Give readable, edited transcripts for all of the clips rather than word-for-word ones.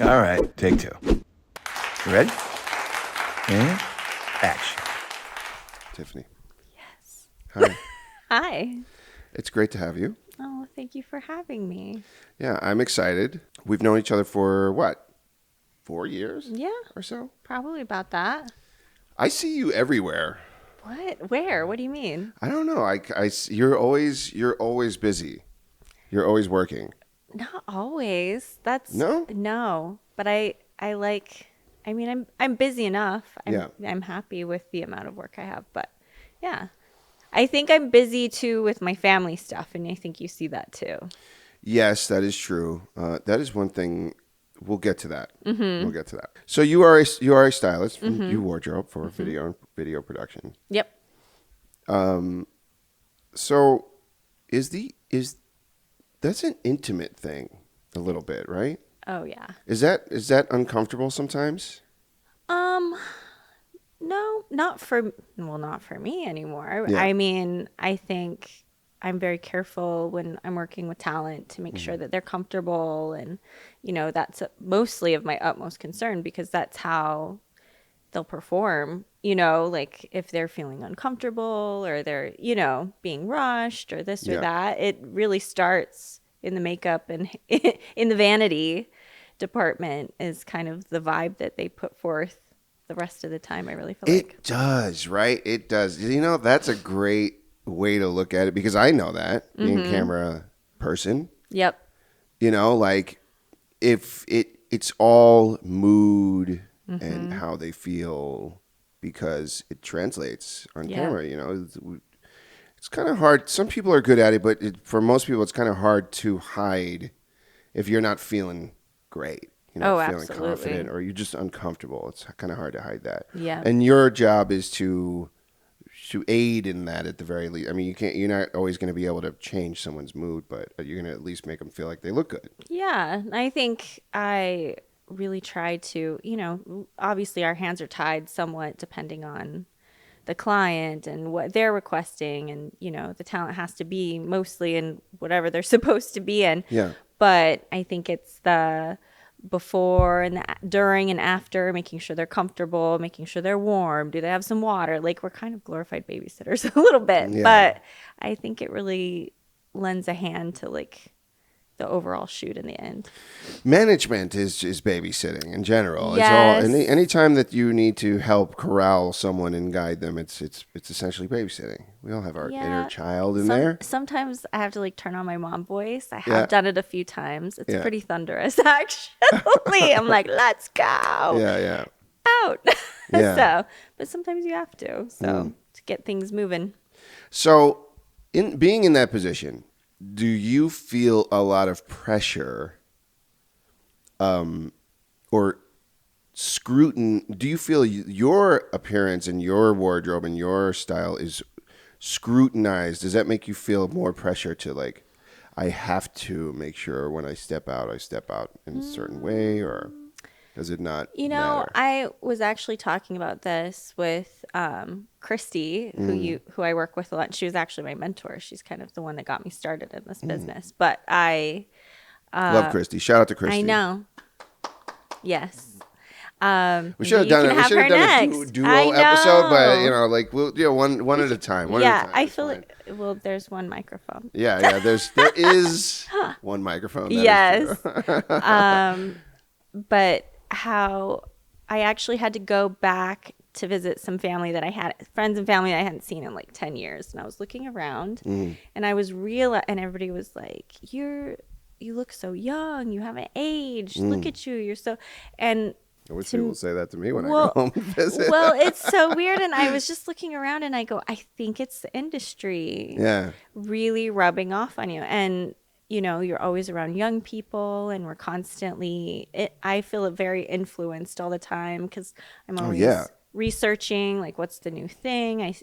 All right, take two. You ready? And action. Tiffany. Yes. Hi. Hi. It's great to have you. Oh, thank you for having me. Yeah, I'm excited. We've known each other for what? 4 years? Yeah, Or so? probably about that. I see you everywhere. What? Where? What do you mean? I don't know. You're always busy. You're always working. Not always. That's No? But I like. I mean, I'm busy enough. I'm happy with the amount of work I have. But yeah, I think I'm busy too with my family stuff, and I think you see that too. Yes, that is true. That is one thing. We'll get to that. Mm-hmm. We'll get to that. So you are a stylist. Mm-hmm. You wardrobe for video production. Yep. So that's an intimate thing a little bit, right? Oh yeah. Is that uncomfortable sometimes? No, not for me anymore. Yeah. I mean, I think I'm very careful when I'm working with talent to make sure that they're comfortable, and that's mostly of my utmost concern, because that's how they'll perform. Like if they're feeling uncomfortable or they're being rushed or this or that, it really starts in the makeup and in the vanity department is kind of the vibe that they put forth the rest of the time. I really feel It does, right? It does. That's a great way to look at it, because I know that being a camera person. Yep. Like if it's all mood and how they feel, because it translates on camera. It's kind of hard. Some people are good at it, but for most people, it's kind of hard to hide if you're not feeling great. Feeling absolutely. confident, or you're just uncomfortable. It's kind of hard to hide that. Yeah. And your job is to aid in that at the very least. I mean, you're not always going to be able to change someone's mood, but you're going to at least make them feel like they look good. Yeah. I think I really try to, obviously our hands are tied somewhat depending on the client and what they're requesting, and the talent has to be mostly in whatever they're supposed to be in. Yeah. But I think it's the before and the during and after, making sure they're comfortable, making sure they're warm. Do they have some water? Like, we're kind of glorified babysitters a little bit, but I think it really lends a hand to like the overall shoot in the end. Management is babysitting in general. Yes. It's all anytime that you need to help corral someone and guide them, it's essentially babysitting. We all have our inner child in there. Sometimes I have to like turn on my mom voice. I have done it a few times. It's pretty thunderous, actually. I'm like, let's go. Yeah. Out. So, but sometimes you have to. So to get things moving. So, in being in that position, do you feel a lot of pressure, or scrutiny? Do you feel your appearance and your wardrobe and your style is scrutinized? Does that make you feel more pressure to like, I have to make sure when I step out in a certain way, or does it not matter? I was actually talking about this with Christy, who I work with a lot. She was actually my mentor. She's kind of the one that got me started in this business. But I love Christy. Shout out to Christy. I know. Yes. We should have done it. We should have done a duo episode, but we'll one at a time. I feel like there's one microphone. Yeah. There is one microphone. Yes. But how I actually had to go back to visit some family that I had, friends and family that I hadn't seen in like 10 years. And I was looking around and I was and everybody was like, you look so young. You haven't aged. Look at you. You're so, and I wish people would say that to me when I go home and visit. Well, it's so weird. And I was just looking around and I go, I think it's the industry really rubbing off on you. And you're always around young people, and we're constantly, I feel very influenced all the time, because I'm always researching, like, what's the new thing.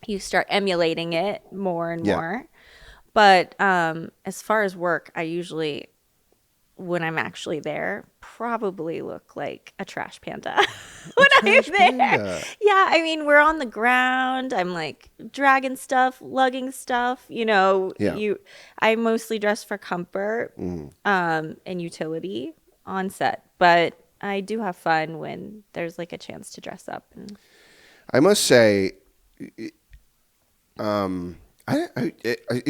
You start emulating it more and more. But as far as work, I usually, when I'm actually there, probably look like a trash panda when I'm there. Yeah, I mean, we're on the ground. I'm like dragging stuff, lugging stuff. I mostly dress for comfort and utility on set, but I do have fun when there's like a chance to dress up. And I must say, it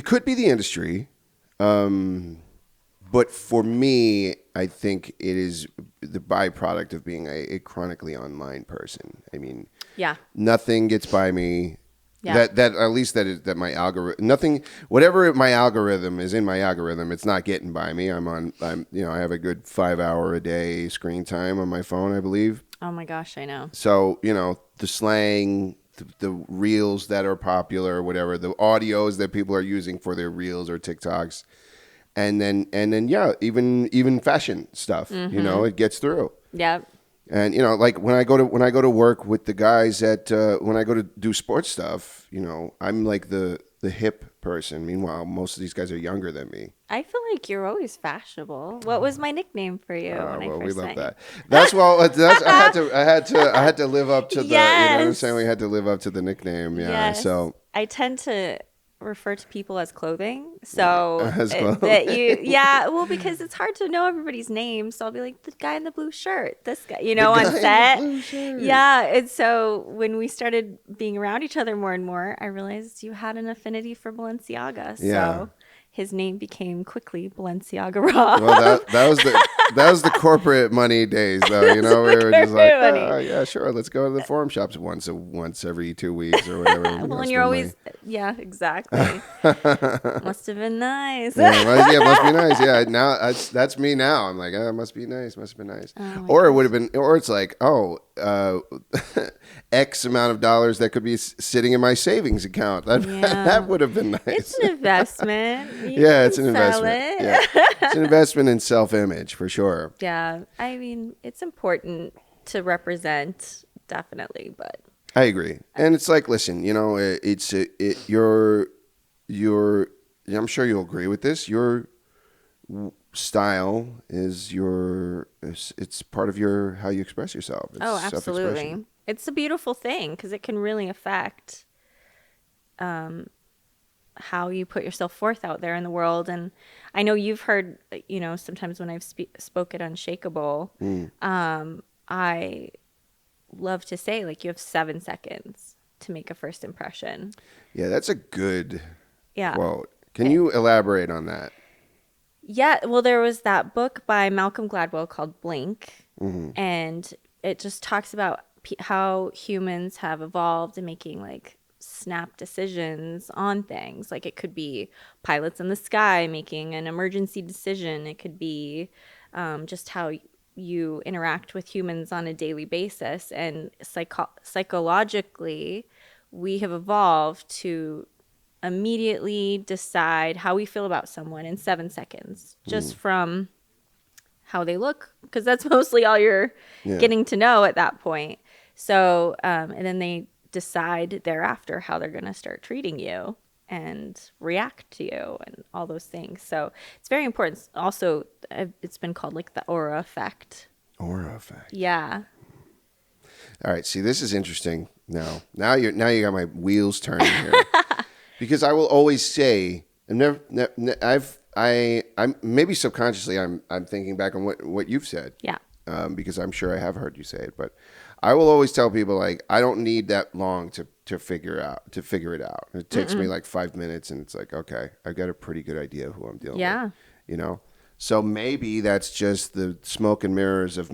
could be the industry, but for me, I think it is the byproduct of being a chronically online person. I mean, nothing gets by me. Yeah. That at least that my algorithm, nothing, whatever my algorithm is in my algorithm, it's not getting by me. I have a good 5 hour a day screen time on my phone, I believe. Oh my gosh, I know. So, the slang, the reels that are popular, whatever, the audios that people are using for their reels or TikToks. And then even fashion stuff, it gets through. Yeah. And like when I go to work with the guys when I go to do sports stuff, I'm like the hip person. Meanwhile, most of these guys are younger than me. I feel like you're always fashionable. What was my nickname for you when I first we love met that. That's I had to live up to the. Yes. You know what I'm saying? We had to live up to the nickname. Yeah. Yes. So I tend to refer to people as clothing. So because it's hard to know everybody's name. So I'll be like the guy in the blue shirt, this guy, on set. Yeah. And so when we started being around each other more and more, I realized you had an affinity for Balenciaga. So his name became quickly Balenciaga Rob. Well, that was the corporate money days, though. We were just like, yeah, sure, let's go to the forum shops once every 2 weeks or whatever. Well, and you're always, exactly. Must have been nice. It must be nice. Yeah, now that's me now. I'm like, it must be nice. Must have been nice. Or it would have been, or it's like, X amount of dollars that could be sitting in my savings account. That would have been nice. It's an investment. It's an investment. Yeah. It's an investment in self-image for sure. Yeah, I mean, it's important to represent, definitely, but I agree. And it's like, listen, I'm sure you'll agree with this. Your style is it's part of how you express yourself. It's absolutely. It's a beautiful thing because it can really affect how you put yourself forth out there in the world. And I know you've heard, sometimes when I've spoke at Unshakable, I love to say, like, you have 7 seconds to make a first impression. Yeah, that's a good quote. Can you elaborate on that? Yeah, well, there was that book by Malcolm Gladwell called Blink, and it just talks about how humans have evolved in making, like, snap decisions on things. Like, it could be pilots in the sky making an emergency decision. It could be just how you interact with humans on a daily basis. And psychologically, we have evolved to immediately decide how we feel about someone in 7 seconds, just from how they look, because that's mostly all you're getting to know at that point. So, and then they decide thereafter how they're going to start treating you and react to you and all those things. So it's very important. Also, it's been called like the aura effect. Aura effect. Yeah. All right. See, this is interesting. Now you got my wheels turning here. Because I will always say, I'm maybe subconsciously I'm thinking back on what you've said. Yeah. Because I'm sure I have heard you say it, but I will always tell people, like, I don't need that long to figure it out. It takes me like 5 minutes, and it's like, okay, I've got a pretty good idea of who I'm dealing with. So maybe that's just the smoke and mirrors of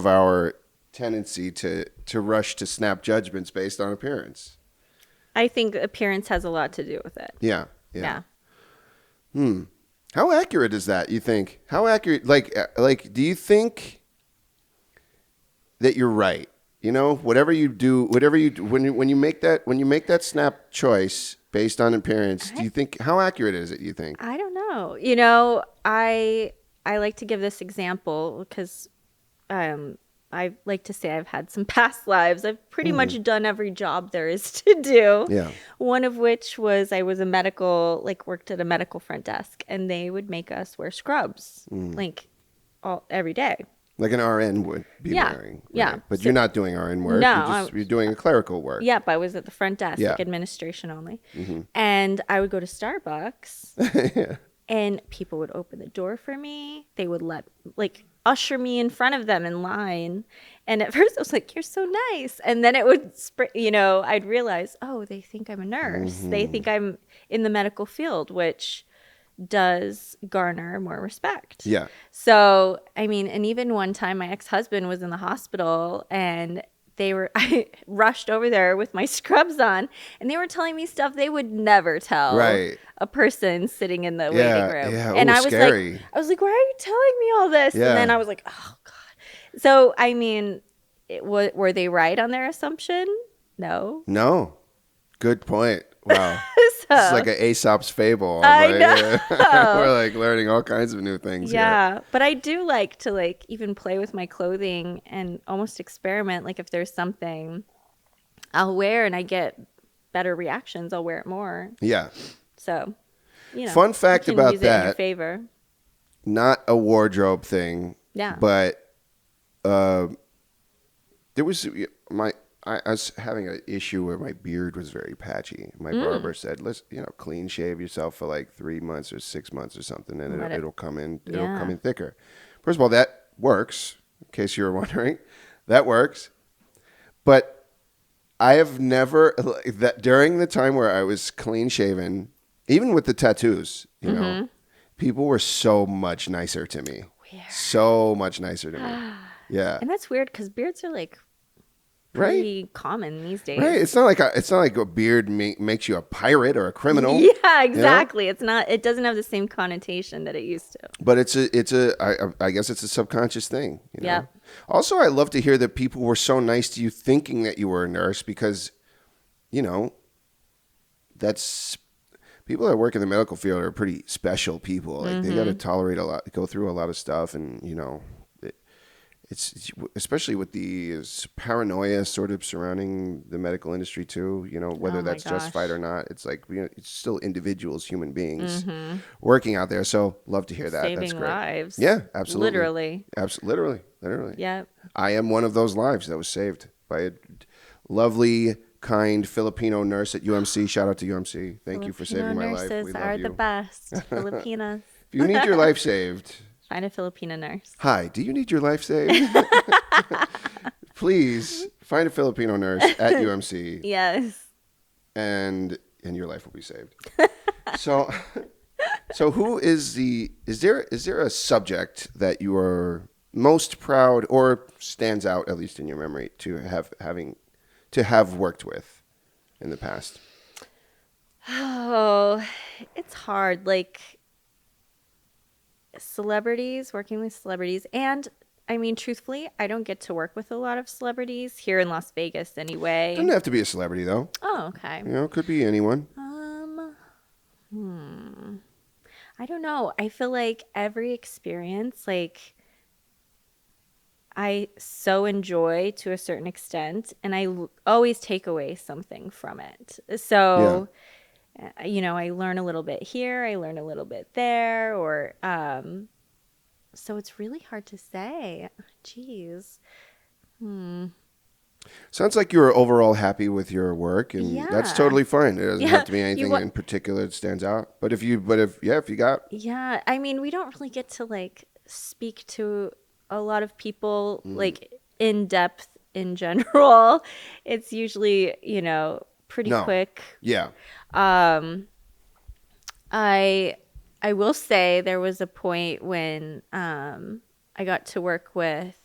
our tendency to rush to snap judgments based on appearance. I think appearance has a lot to do with it. Yeah. How accurate is that, you think? How accurate, like do you think that you're right? Whatever you do, when you make that snap choice based on appearance, do you think, how accurate is it, you think? I don't know. I like to give this example because I like to say I've had some past lives. I've pretty much done every job there is to do. Yeah. One of which was I was worked at a medical front desk, and they would make us wear scrubs every day. Like an RN would be wearing. Right? Yeah. But you're not doing RN work. No. You're doing clerical work. Yep. I was at the front desk, like administration only. Mm-hmm. And I would go to Starbucks and people would open the door for me. They would usher me in front of them in line. And at first I was like, you're so nice. And then it would, I'd realize, oh, they think I'm a nurse. They think I'm in the medical field, which does garner more respect. Yeah. So, I mean, and even one time my ex-husband was in the hospital and I rushed over there with my scrubs on and they were telling me stuff they would never tell a person sitting in the waiting room. Yeah. And I was scary. like, why are you telling me all this? Yeah. And then I was like, oh God. So, I mean, were they right on their assumption? No. Good point. Wow. So, it's like an Aesop's fable. I know. We're like learning all kinds of new things. Yeah. But I do like to even play with my clothing and almost experiment. Like if there's something I'll wear and I get better reactions, I'll wear it more. Yeah. So, fun fact about use it in your that. favor. Not a wardrobe thing. Yeah. But there was I was having an issue where my beard was very patchy. My barber said, "Let's clean shave yourself for like 3 months or 6 months or something, and it'll come in. It'll come in thicker." First of all, that works. In case you were wondering, that works. But I have never that during the time where I was clean shaven, even with the tattoos, people were so much nicer to me. Weird. So much nicer to me. Yeah, and that's weird because beards are pretty common these days. Right. It's not like a beard makes you a pirate or a criminal. Yeah, exactly. It's not. It doesn't have the same connotation that it used to. But I guess it's a subconscious thing. Yeah. Also, I love to hear that people were so nice to you thinking that you were a nurse because, that's people that work in the medical field are pretty special people. Like they got to tolerate a lot, go through a lot of stuff, and it's especially with the paranoia sort of surrounding the medical industry too, whether that's justified or not. It's like, it's still individuals, human beings working out there. So love to hear that. Saving That's great. lives. Yeah, absolutely. Literally. Absolutely. Literally. Yeah. I am one of those lives that was saved by a lovely, kind Filipino nurse at UMC. Shout out to UMC. Thank you for saving my life. Nurses are the best. Filipinas. If you need your life saved, find a Filipina nurse. Hi, do you need your life saved? Please find a Filipino nurse at UMC. Yes. And your life will be saved. So who is there a subject that you are most proud or stands out, at least in your memory, to have worked with in the past? Oh, it's hard. Working with celebrities. And I mean, truthfully, I don't get to work with a lot of celebrities here in Las Vegas anyway. Doesn't have to be a celebrity though. Oh, okay. It could be anyone. I don't know. I feel like every experience, I so enjoy to a certain extent, and I always take away something from it. So, I learn a little bit here, I learn a little bit there, or so it's really hard to say. Jeez. Sounds like you were overall happy with your work, and that's totally fine. It doesn't have to be anything in particular that stands out. But if you got. Yeah, I mean, we don't really get to speak to a lot of people in depth in general. It's usually, pretty quick. Yeah. I will say there was a point when I got to work with,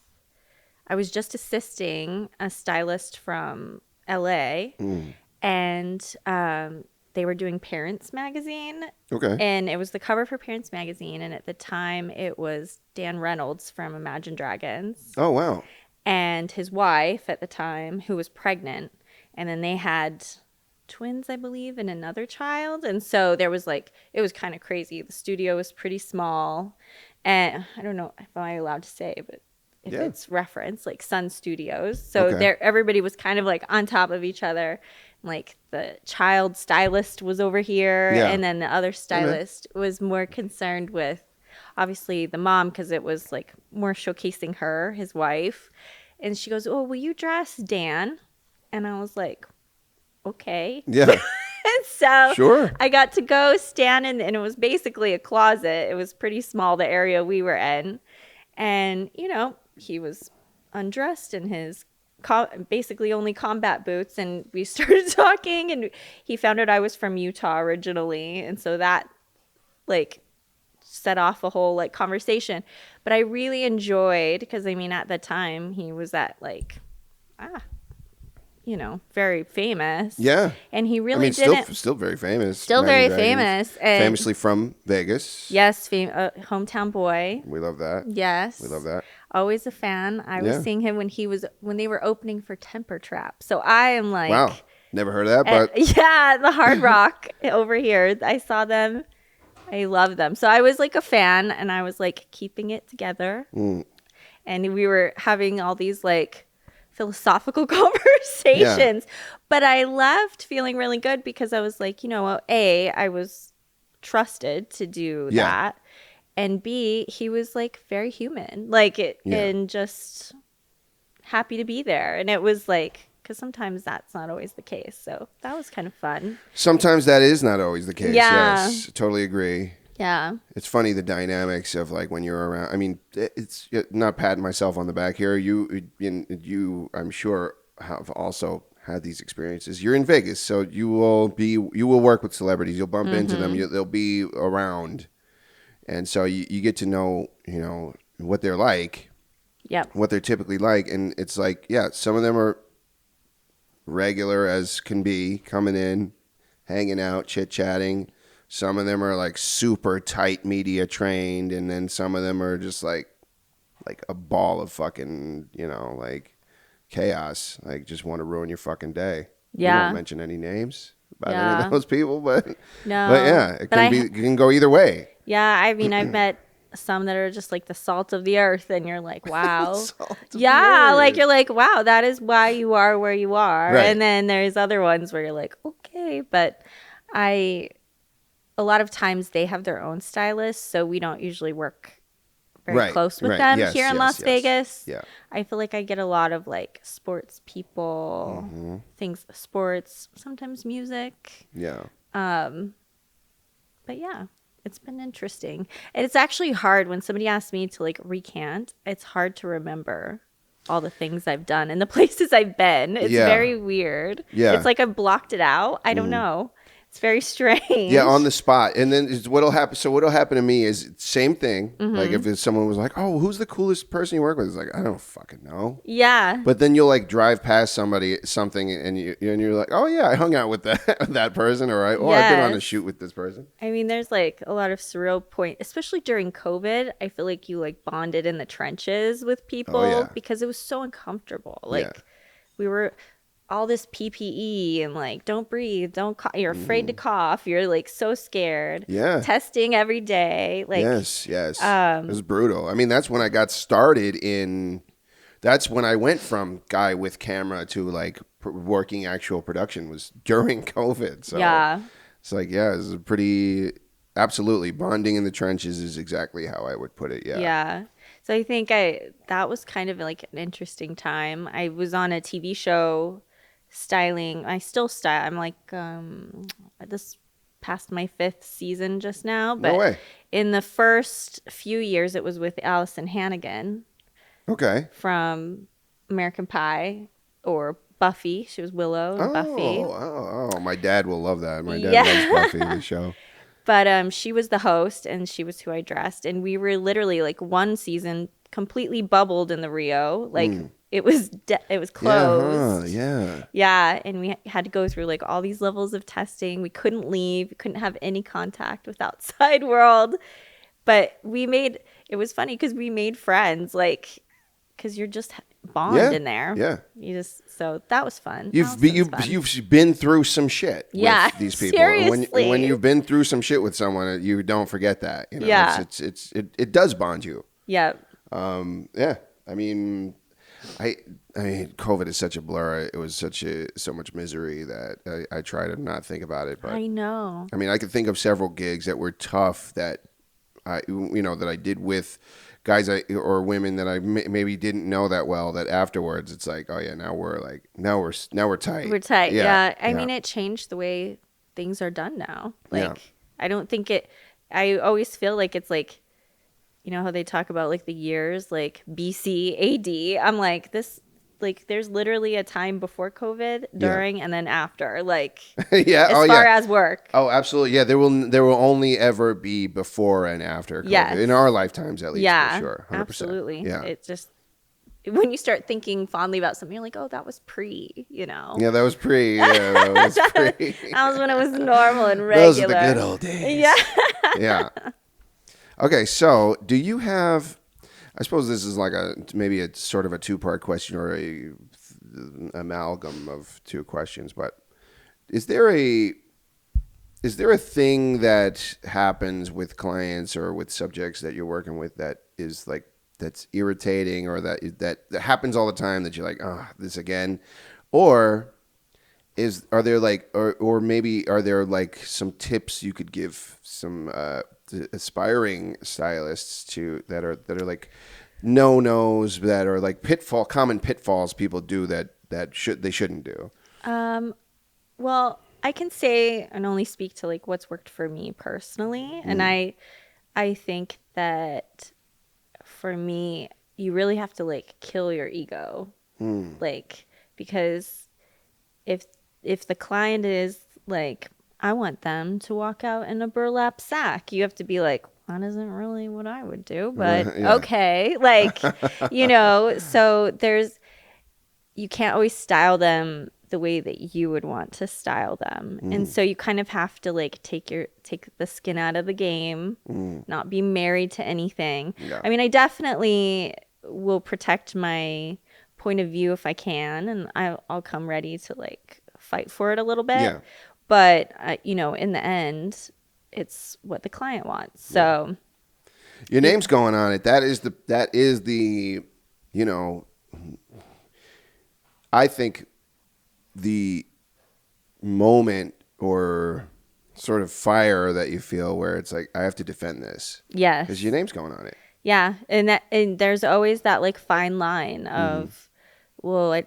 I was just assisting a stylist from LA, and they were doing Parents Magazine. Okay. And it was the cover for Parents Magazine, and at the time it was Dan Reynolds from Imagine Dragons. Oh, wow. And his wife at the time, who was pregnant, and then they had twins, I believe, and another child. And so there was it was kind of crazy. The studio was pretty small, and I don't know if I'm allowed to say, but if it's referenced, Sun Studios. So everybody was kind of on top of each other. The child stylist was over here, and then the other stylist was more concerned with obviously the mom, because it was more showcasing her, his wife. And she goes, "Oh, will you dress Dan?" And I was like, okay. Yeah. So sure. I got to go stand in, and it was basically a closet. It was pretty small, the area we were in. And, he was undressed in his basically only combat boots. And we started talking, and he found out I was from Utah originally. And so that, like, set off a whole, like, conversation. But I really enjoyed, because, I mean, at the time, he was at, like, very famous. Yeah. And he really didn't. Still very famous. Still very famous. And famously from Vegas. Yes, hometown boy. We love that. Yes. We love that. Always a fan. I was seeing him when they were opening for Temper Trap. So I am like, wow, never heard of that, but yeah, the Hard Rock over here. I saw them. I love them. So I was like a fan, and I was like keeping it together. And we were having all these like philosophical conversations. But I left feeling really good, because I was like, I was trusted to do that. And B, he was like very human, and just happy to be there. And it was like, because sometimes that's not always the case. So that was kind of fun. Sometimes that is not always the case. Yeah. Yes, totally agree. Yeah. It's funny, the dynamics of like when you're around. I mean, it's not patting myself on the back here. You, I'm sure, have also had these experiences. You're in Vegas, so you will work with celebrities. You'll bump into them. They'll be around. And so you get to know, what they're like, what they're typically like. And it's like, some of them are regular as can be, coming in, hanging out, chit-chatting. Some of them are like super tight media trained. And then some of them are just like a ball of fucking, like chaos. Like, just want to ruin your fucking day. Yeah. We won't mention any names about any of those people, but no. It can go either way. Yeah, I mean, I've met some that are just like the salt of the earth, and you're like, wow. Like, you're like, wow, that is why you are where you are. Right. And then there's other ones where you're like, okay, but a lot of times they have their own stylists, so we don't usually work very close with them here in Las Vegas. Yeah. I feel like I get a lot of like sports people, sports, sometimes music. Yeah. But yeah, it's been interesting. And it's actually hard when somebody asks me to like recant. It's hard to remember all the things I've done and the places I've been. It's very weird. Yeah. It's like I've blocked it out. I don't know. It's very strange. Yeah, on the spot. And then what'll happen? So what'll happen to me is same thing. Like if someone was like, "Oh, who's the coolest person you work with?" It's like, I don't fucking know. Yeah. But then you'll like drive past something, and you're like, "Oh yeah, I hung out with that person," or I've been on a shoot with this person. I mean, there's like a lot of surreal point, especially during COVID. I feel like you like bonded in the trenches with people because it was so uncomfortable. Like we were. All this PPE and like don't breathe, don't cough. You're afraid to cough. You're like so scared. Yeah. Testing every day. Like yes. It was brutal. I mean, that's when I got started that's when I went from guy with camera to like working actual production was during COVID. So it's like, this is absolutely bonding in the trenches is exactly how I would put it. Yeah. Yeah. So I think that was kind of like an interesting time. I was on a TV show styling. I still style. I'm like this past my 5th season just now, but no way. In the first few years it was with Allison Hannigan. Okay. From American Pie or Buffy. She was Willow in Buffy. Oh, my dad will love that. My dad loves Buffy, the show. But she was the host, and she was who I dressed, and we were literally like one season completely bubbled in the Rio, like it was closed. Yeah, and we had to go through like all these levels of testing. We couldn't leave, we couldn't have any contact with outside world. But it was funny because we made friends, like because you're just bond in there. Yeah, so that was fun. You've been through some shit with these people. Seriously. When you've been through some shit with someone, you don't forget that. It does bond you. Yeah. I mean, COVID is such a blur. It was so much misery that I try to not think about it. But I know. I mean, I could think of several gigs that were tough that I did with guys or women that I maybe didn't know that well. That afterwards, it's like, oh yeah, now we're tight. We're tight. Yeah. I mean, it changed the way things are done now. Like, I don't think it. I always feel like it's like you know how they talk about like the years, like BC, AD. I'm like, this, like, there's literally a time before COVID, during, and then after, like, yeah, as far as work. Oh, absolutely. Yeah, there will only ever be before and after COVID in our lifetimes, at least. For sure, 100%. Absolutely. Yeah, it just, when you start thinking fondly about something, you're like, oh, that was pre, you know. Yeah, that was pre. Yeah, that was pre. That was when it was normal and regular. Those are the good old days. Yeah. Yeah. Okay, so do you have? I suppose this is like maybe a sort of a two-part question or a amalgam of two questions, but is there a thing that happens with clients or with subjects that you're working with that is like that's irritating or that happens all the time that you're like, oh, this again? Or are there like or maybe are there like some tips you could give some aspiring stylists that are like no-nos that are like common pitfalls people do that they shouldn't do? Well, I can say and only speak to like what's worked for me personally. And I think that for me, you really have to like kill your ego. Like, because if the client is like, I want them to walk out in a burlap sack, you have to be like, that isn't really what I would do, but okay. Like, you know, so you can't always style them the way that you would want to style them. And so you kind of have to like take the skin out of the game, not be married to anything. Yeah. I mean, I definitely will protect my point of view if I can, and I'll come ready to like fight for it a little bit. Yeah. But you know, in the end, it's what the client wants. So your name's going on it. That is the you know, I think the moment or sort of fire that you feel where it's like, I have to defend this. Yes. Because your name's going on it. Yeah. And there's always that like fine line of, will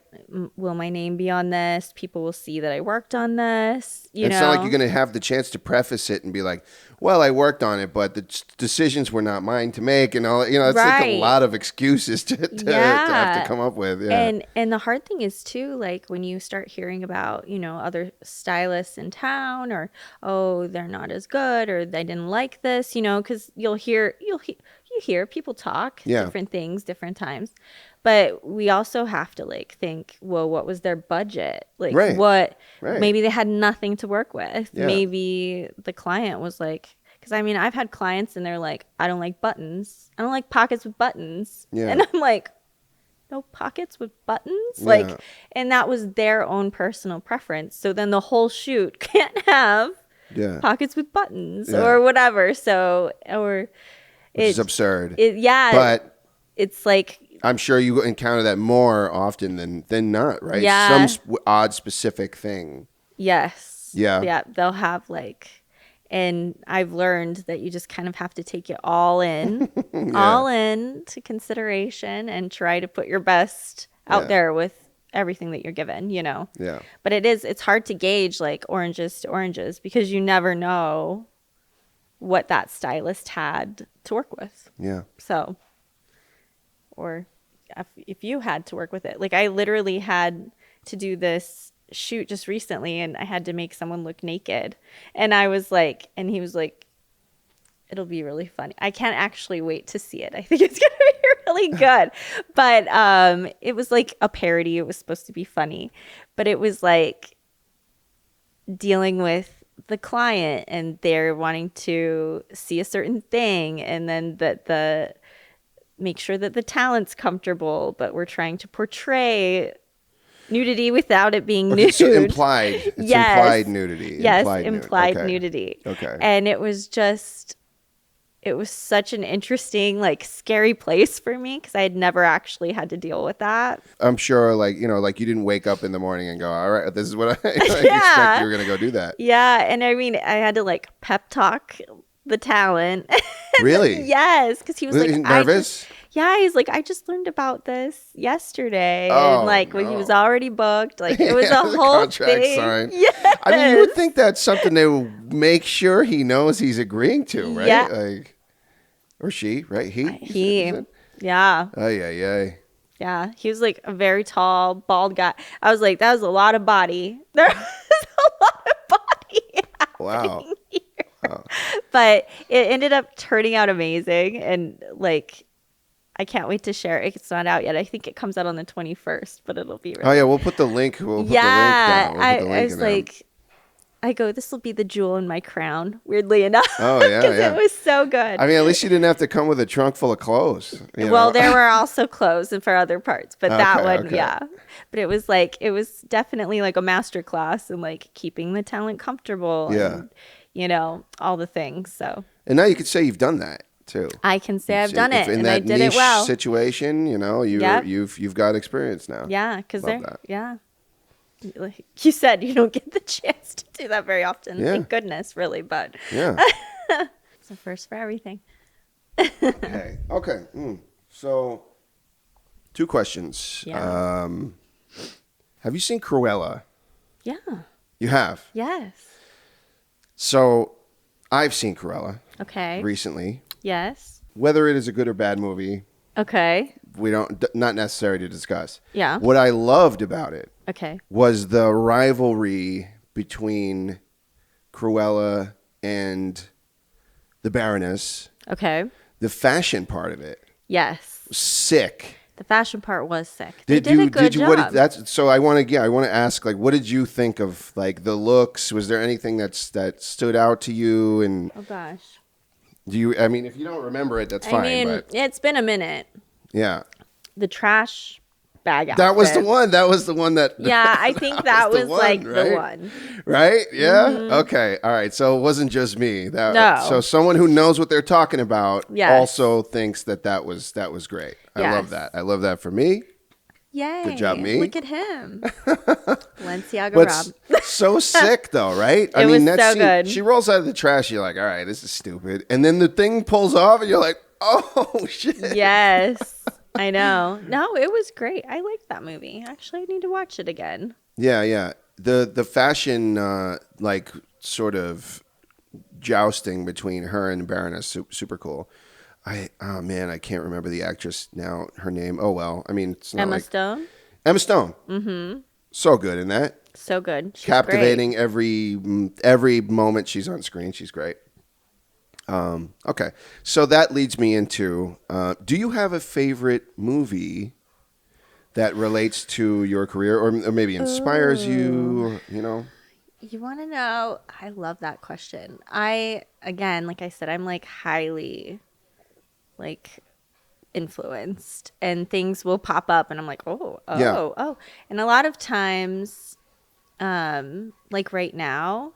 my name be on this? People will see that I worked on this. It's not like you're going to have the chance to preface it and be like, well, I worked on it, but the decisions were not mine to make, and all. You know, it's like a lot of excuses to have to come up with. Yeah. And the hard thing is too, like when you start hearing about, you know, other stylists in town, or oh, they're not as good, or they didn't like this, you know, because you hear people talk different things, different times. But we also have to like think, well, what was their budget? Like maybe they had nothing to work with. Yeah. Maybe the client was like, because I mean, I've had clients and they're like, I don't like buttons. I don't like pockets with buttons. Yeah. And I'm like, no pockets with buttons? Yeah. Like, and that was their own personal preference. So then the whole shoot can't have pockets with buttons or whatever. So, which is absurd. But it's like, I'm sure you encounter that more often than not, right? Yeah. Some odd specific thing. Yes. Yeah. Yeah. They'll have like, and I've learned that you just kind of have to take it all in, all in to consideration and try to put your best out there with everything that you're given, you know? Yeah. But it's hard to gauge like oranges to oranges because you never know what that stylist had to work with. Yeah. So, or if you had to work with it. Like I literally had to do this shoot just recently and I had to make someone look naked. And I was like, and he was like, it'll be really funny. I can't actually wait to see it. I think it's going to be really good. But it was like a parody. It was supposed to be funny. But it was like dealing with the client and they're wanting to see a certain thing and then the make sure that the talent's comfortable, but we're trying to portray nudity without it being nude. So implied. It's implied nudity. Yes, implied nudity. Okay. And it was such an interesting, like, scary place for me because I had never actually had to deal with that. I'm sure, like, you know, like you didn't wake up in the morning and go, all right, this is what I expect you were going to go do that. Yeah. And I mean, I had to, like, pep talk the talent. Really? Yes. Because he was like, nervous? He's like, I just learned about this yesterday. And like when he was already booked, like it was a whole contract thing. Signed. Yes. I mean, you would think that's something they would make sure he knows he's agreeing to, right? Yeah. Like, Or she, right? He? He. You said? Yeah. Oh, yeah. Yeah. He was like a very tall, bald guy. I was like, that was a lot of body. There was a lot of body Wow. happening here. But it ended up turning out amazing. And like, I can't wait to share it. It's not out yet. I think it comes out on the 21st, but it'll be really. Oh, yeah. We'll put the link. We'll put the link Yeah. down. We'll put the link I was in there. like, I go, this will be the jewel in my crown, weirdly enough. Oh, yeah, Because yeah. it was so good. I mean, at least you didn't have to come with a trunk full of clothes. You Well, know? there were also clothes and for other parts, but that one, okay. yeah. But it was definitely like a master class in like keeping the talent comfortable and, all the things. So. And now you could say you've done that too. I can say I've done it, in and I that did it niche well. situation, you've got experience now. Yeah, because Love that. yeah. Like you said, you don't get the chance to do that very often. Yeah. Thank goodness, really. But Yeah. it's a first for everything. Okay. So, 2 questions. Yeah. Have you seen Cruella? Yeah. You have. Yes. So, I've seen Cruella Okay. recently. Yes. Whether it is a good or bad movie, Okay. not necessary to discuss. Yeah. What I loved about it Okay. was the rivalry between Cruella and the Baroness. Okay. The fashion part of it, Yes. sick. The fashion part was sick. They did a good job. So I want to ask, like, what did you think of like the looks? Was there anything that stood out to you? And Oh gosh. I mean, if you don't remember it, that's fine. I mean, but it's been a minute. yeah, The trash bag outfit. that was the one. That was the one that. Yeah, I think that was the one, like right? the one. Right? Yeah. Okay. All right. So it wasn't just me. No. So someone who knows what they're talking about Yes. also thinks that was great. I love Yes. that. I love that for me. Yay. Good job, me. Look at him. Balenciaga But Rob. so sick though, right? It was so scene, good. She rolls out of the trash. You're like, all right, this is stupid. And then the thing pulls off, and you're like, oh shit. Yes. I know. No, it was great. I liked that movie. Actually, I need to watch it again. Yeah. The fashion like sort of jousting between her and Baroness, super cool. I can't remember the actress now. Her name. Oh well. I mean, it's not Emma like Stone. Emma Stone. Mm-hmm. So good in that. So good. She's Captivating great. every moment she's on screen. She's great. Okay, so that leads me into: do you have a favorite movie that relates to your career, or maybe inspires you? You know. You want to know? I love that question. Again, like I said, I'm like highly like influenced and things will pop up and I'm like, oh. And a lot of times, like right now,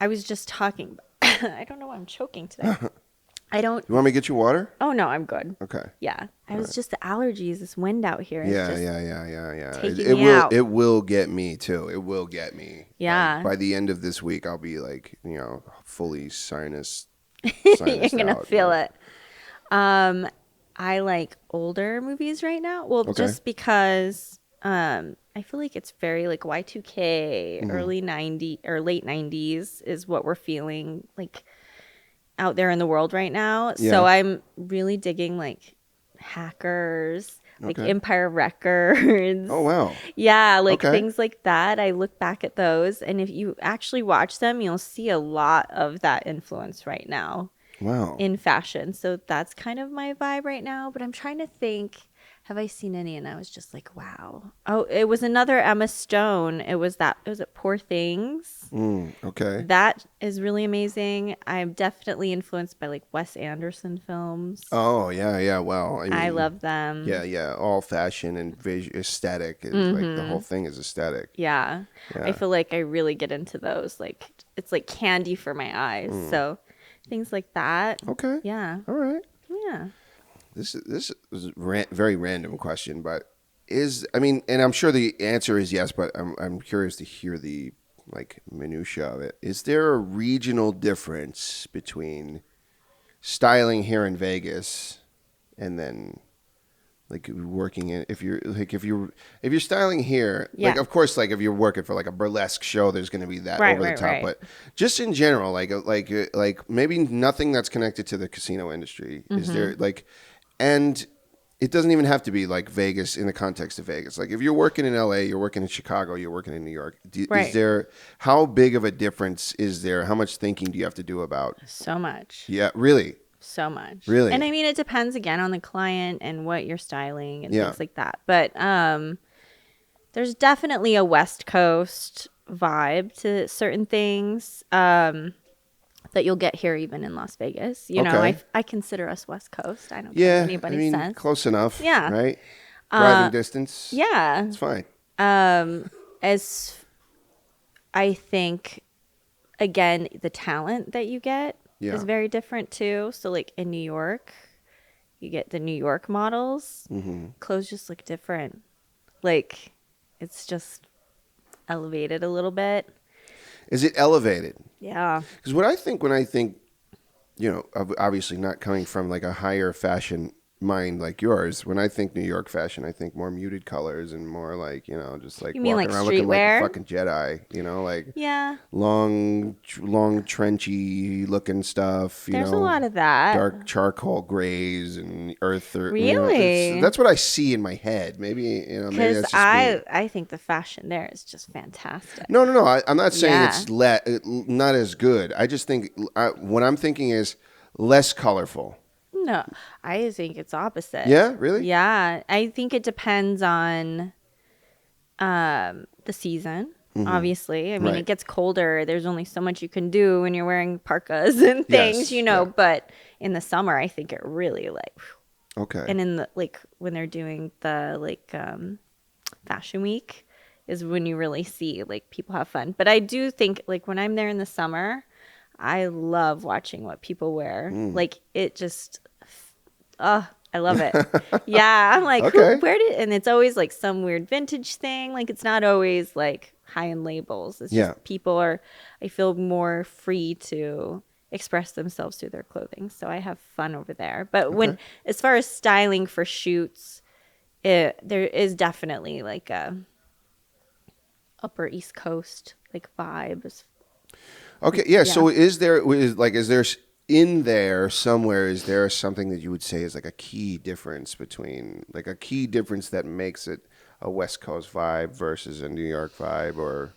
I was just talking, I don't know why I'm choking today. You want me to get you water? Oh no, I'm good. Okay. Yeah. I was just the allergies, this wind out here. Yeah. taking me out. It will get me too. It will get me. Yeah. By the end of this week, I'll be like, fully sinus. You're gonna feel it. I like older movies right now. Well, just because I feel like it's very like Y2K, early 90s or late 90s is what we're feeling like out there in the world right now. Yeah. So I'm really digging like Hackers, like Okay. Empire Records. Oh wow. Yeah, like Okay. things like that. I look back at those, and if you actually watch them, you'll see a lot of that influence right now Wow. in fashion. So that's kind of my vibe right now. But I'm trying to think, have I seen any? And I was just like, wow. Oh, it was another Emma Stone. It was Poor Things. Okay. That is really amazing. I'm definitely influenced by like Wes Anderson films. Oh yeah. Well, I love them. Yeah. All fashion and aesthetic. Like the whole thing is aesthetic. Yeah. Yeah. I feel like I really get into those. Like it's like candy for my eyes. So things like that. Okay. Yeah. All right. Yeah. This is a very random question, but and I'm sure the answer is yes, but I'm curious to hear the like minutia of it. Is there a regional difference between styling here in Vegas and then Like working in, if you're styling here, like Yeah. of course, like if you're working for like a burlesque show, there's going to be that Right, over the right, top. right. But just in general, like maybe nothing that's connected to the casino industry is there like, and it doesn't even have to be like Vegas in the context of Vegas. Like if you're working in LA, you're working in Chicago, you're working in New York. Right. Is there, how big of a difference is there? How much thinking do you have to do about? So much. Yeah, really. So much. Really? And I mean, it depends again on the client and what you're styling and Yeah. things like that. But there's definitely a West Coast vibe to certain things that you'll get here even in Las Vegas. You know, I consider us West Coast. I don't care if anybody says. Close enough. Yeah. Right? Driving distance. Yeah. It's fine. As I think, again, the talent that you get is very different too. So like in New York, you get the New York models. Clothes just look different. Like it's just elevated a little bit. Is it elevated? Yeah. Because what I think when I think, you know, obviously not coming from like a higher fashion mind like yours, when I think New York fashion, I think more muted colors and more like, you know, just like You mean walking like around looking like a streetwear? fucking Jedi, you know, like Yeah. long trenchy looking stuff. There's a lot of that. Dark charcoal grays and earth. Really? That's what I see in my head. Maybe, you know, maybe Because that's just me. I think the fashion there is just fantastic. No. I'm not saying Yeah. it's not as good. I just think what I'm thinking is less colorful. No, I think it's opposite. Yeah, really? Yeah, I think it depends on the season. Obviously, I mean, Right. it gets colder. There's only so much you can do when you're wearing parkas and things, Yes, you know. yeah. But in the summer, I think it really like. Okay. And in the like when they're doing the fashion week is when you really see like people have fun. But I do think like when I'm there in the summer, I love watching what people wear. Like it just, I love it. Yeah, I'm like, Okay. where did? And it's always like some weird vintage thing. Like it's not always like high end labels. It's just people are. I feel more free to express themselves through their clothing. So I have fun over there. But when, as far as styling for shoots, there is definitely like a upper East Coast like vibe. Okay. Yeah. So is there in there somewhere, is there something that you would say is like a key difference that makes it a West Coast vibe versus a New York vibe or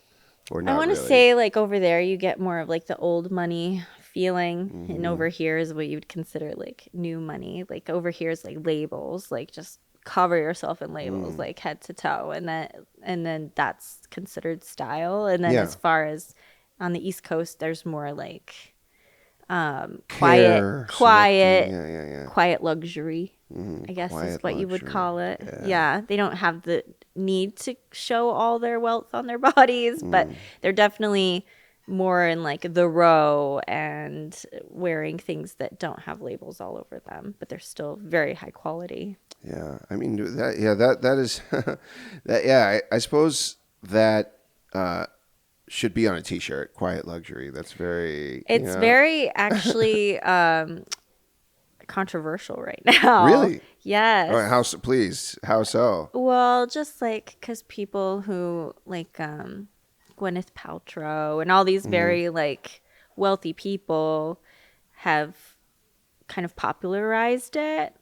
not? I want to really? say like over there you get more of like the old money feeling, and over here is what you would consider like new money. Like over here is like labels, like just cover yourself in labels like head to toe, and then that's considered style. And then as far as on the East Coast, there's more like quiet luxury, I guess Quiet is what you would luxury. call it. Yeah, they don't have the need to show all their wealth on their bodies, but they're definitely more in like the row and wearing things that don't have labels all over them, but they're still very high quality. Yeah, I mean that is that. Yeah, I suppose that should be on a T-shirt. Quiet luxury. That's very. It's very actually controversial right now. Really? Yes. All right, how so? Well, just like because people who like Gwyneth Paltrow and all these very like wealthy people have kind of popularized it.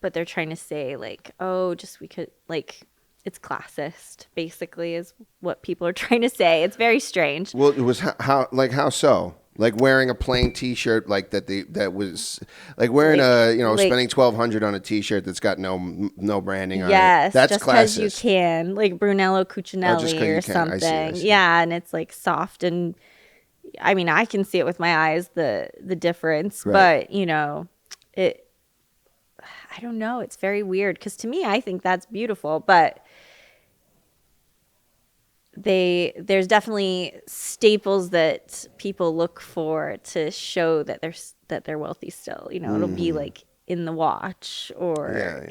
But they're trying to say like, oh, just we could like it's classist, basically, is what people are trying to say. It's very strange. Well, it was how so? Like wearing a plain T-shirt like that was like wearing spending $1,200 on a T-shirt that's got no branding on it. Yes, That's just because classist. you can, like Brunello Cucinelli or something. Yeah, and it's like soft, and I mean I can see it with my eyes the difference, but you know it. I don't know. It's very weird because to me I think that's beautiful, but there's definitely staples that people look for to show that they're wealthy still. You know, it'll be like in the watch or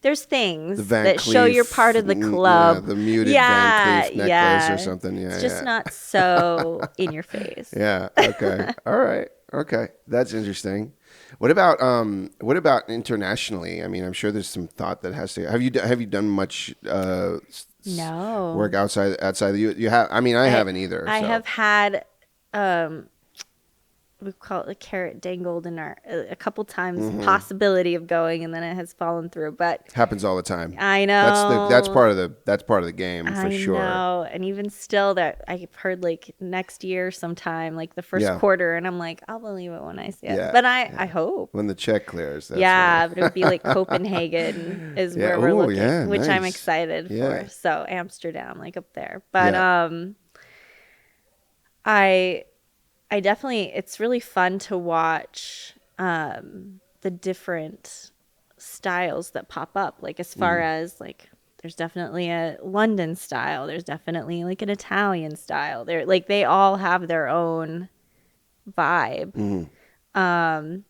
there's things that show you're part of the club. The muted Van Cleef necklace or something. Yeah, it's just not so in your face. Yeah. Okay. All right. Okay. That's interesting. What about internationally? I mean, I'm sure there's some thought that has to. Have you done much No. work outside the you have? I mean, I haven't either. I so. have had we call it a carrot dangled in our a couple times possibility of going, and then it has fallen through. But happens all the time. I know That's part of the game for sure. I know, and even still, that I've heard like next year sometime, like the first quarter, and I'm like, I'll believe it when I see it. Yeah. But I hope when the check clears. That's but it would be like Copenhagen is where we're looking, which I'm excited for. So Amsterdam, like up there. But I definitely, it's really fun to watch the different styles that pop up. Like as far as like, there's definitely a London style. There's definitely like an Italian style. They're like, they all have their own vibe. And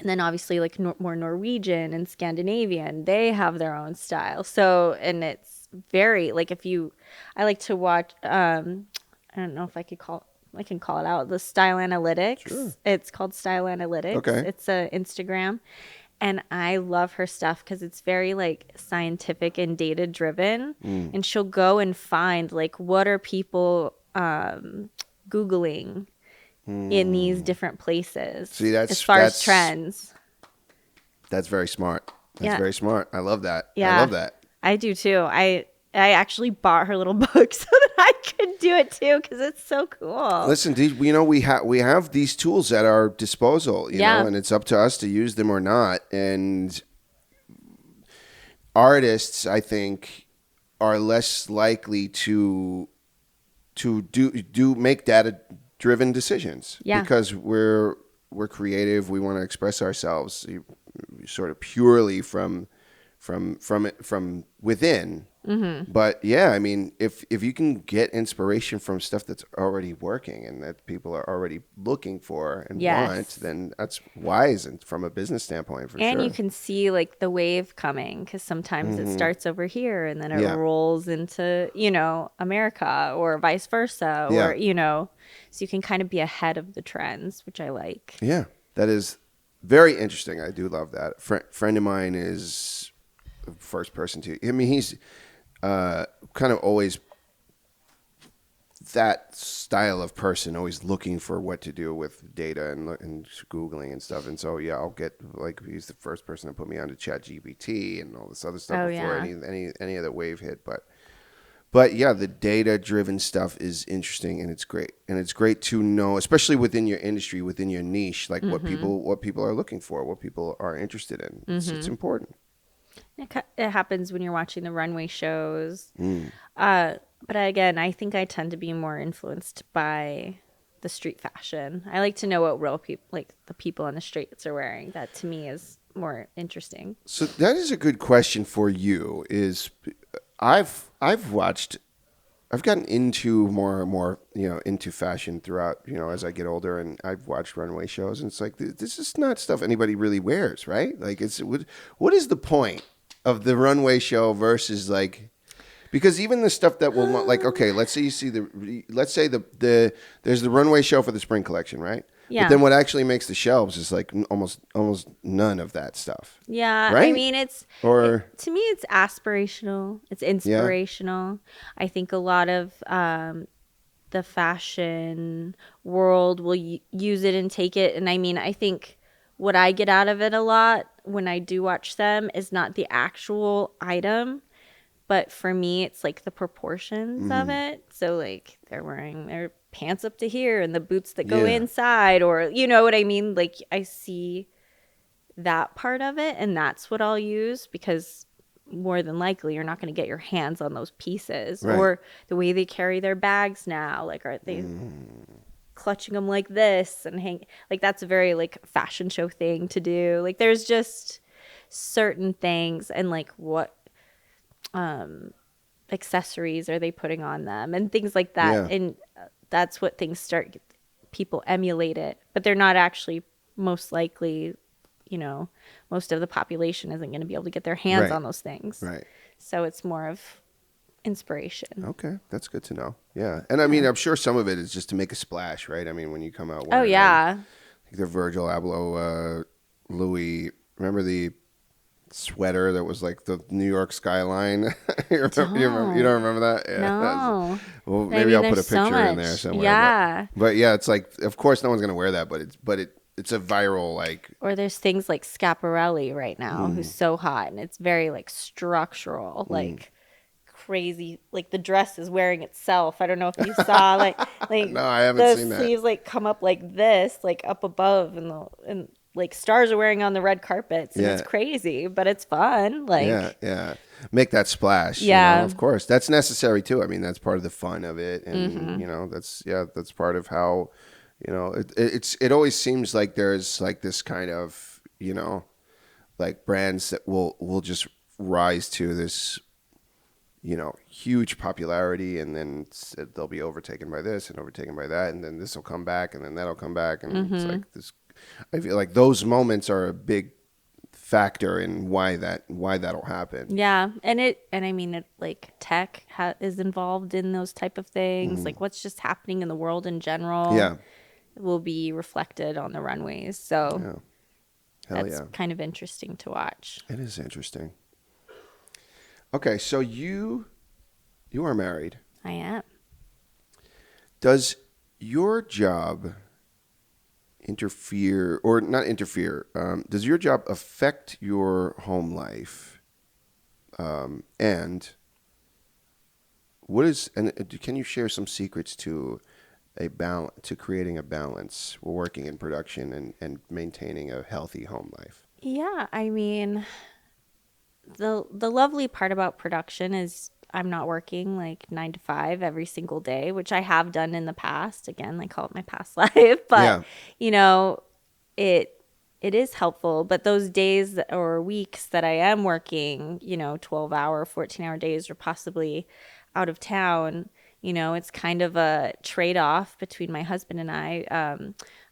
then obviously like more Norwegian and Scandinavian, they have their own style. So, and it's very like I like to watch, I don't know if I can call it out, the Style Analytics. Sure. It's called Style Analytics. Okay. It's a Instagram. And I love her stuff because it's very like scientific and data driven. And she'll go and find like what are people Googling in these different places. See, as far as trends. That's very smart. That's very smart. I love that. Yeah. I love that. I do too. I actually bought her little book so that I could do it too because it's so cool. Listen, we have these tools at our disposal, you know, and it's up to us to use them or not. And artists, I think, are less likely to make data-driven decisions because we're creative. We want to express ourselves sort of purely from within. But yeah, I mean, if you can get inspiration from stuff that's already working and that people are already looking for and want, then that's wise and from a business standpoint for sure. And you can see like the wave coming because sometimes it starts over here and then it rolls into, America or vice versa or, so you can kind of be ahead of the trends, which I like. Yeah, that is very interesting. I do love that. Friend of mine is the first person he's kind of always that style of person, always looking for what to do with data and Googling and stuff. And so, I'll get he's the first person to put me onto ChatGPT and all this other stuff before any of the wave hit. But yeah, the data driven stuff is interesting and it's great. And it's great to know, especially within your industry, within your niche, like what people are looking for, what people are interested in. It's important. It happens when you're watching the runway shows. But again, I think I tend to be more influenced by the street fashion. I like to know what real people, like the people on the streets, are wearing. That to me is more interesting. So that is a good question for you. I've gotten into more and more, into fashion throughout, as I get older, and I've watched runway shows, and it's like, this is not stuff anybody really wears, right? Like, what is the point of the runway show versus like, because even the stuff that will like, okay, let's say you see there's the runway show for the spring collection, right? Yeah. But then what actually makes the shelves is like almost none of that stuff. Yeah. Right? I mean, to me, it's aspirational. It's inspirational. Yeah. I think a lot of the fashion world will use it and take it. And I mean, I think what I get out of it a lot when I do watch them is not the actual item, but for me, it's like the proportions of it. So like they're wearing their pants up to here and the boots that go inside, or you know what I mean? Like I see that part of it, and that's what I'll use because more than likely you're not going to get your hands on those pieces. Right. Or the way they carry their bags now. Like are they clutching them like this and hang? Like that's a very like fashion show thing to do. Like there's just certain things and like what accessories are they putting on them and things like that. Yeah. And that's what things start, people emulate it, but they're not actually most likely, most of the population isn't going to be able to get their hands on those things. Right. So it's more of inspiration. Okay. That's good to know. Yeah. And I mean, I'm sure some of it is just to make a splash, right? I mean, when you come out. Like the Virgil Abloh Louis. Remember the sweater that was like the New York skyline? You don't remember that? Yeah, No. well, I maybe mean, I'll put a there's so picture in much. there somewhere. Yeah. But yeah, it's like, of course, no one's gonna wear that, but it's a viral like. Or there's things like Schiaparelli right now, who's so hot, and it's very like structural, like crazy. Like the dress is wearing itself. I don't know if you saw like No, I haven't the seen that. sleeves like come up like this, like up above, and like stars are wearing on the red carpets, and it's crazy, but it's fun. Like make that splash. Yeah. You know, of course, that's necessary too. I mean, that's part of the fun of it, and you know, that's part of how, you know, it always seems like there's like this kind of, you know, like brands that will just rise to this, you know, huge popularity, and then they'll be overtaken by this and overtaken by that, and then this will come back, and then that'll come back, and it's like this. I feel like those moments are a big factor in why that'll happen. Yeah, and I mean, it like tech is involved in those type of things. Like what's just happening in the world in general, will be reflected on the runways. So that's kind of interesting to watch. It is interesting. Okay, so you are married. I am. Does your job interfere, or not interfere, does your job affect your home life? And can you share some secrets to creating a balance while working in production and maintaining a healthy home life? Yeah, I mean, the lovely part about production is I'm not working like 9 to 5 every single day, which I have done in the past. Again, I call it my past life, but you know, it is helpful. But those days or weeks that I am working, you know, 12-hour, 14-hour days, or possibly out of town, you know, it's kind of a trade-off between my husband and I.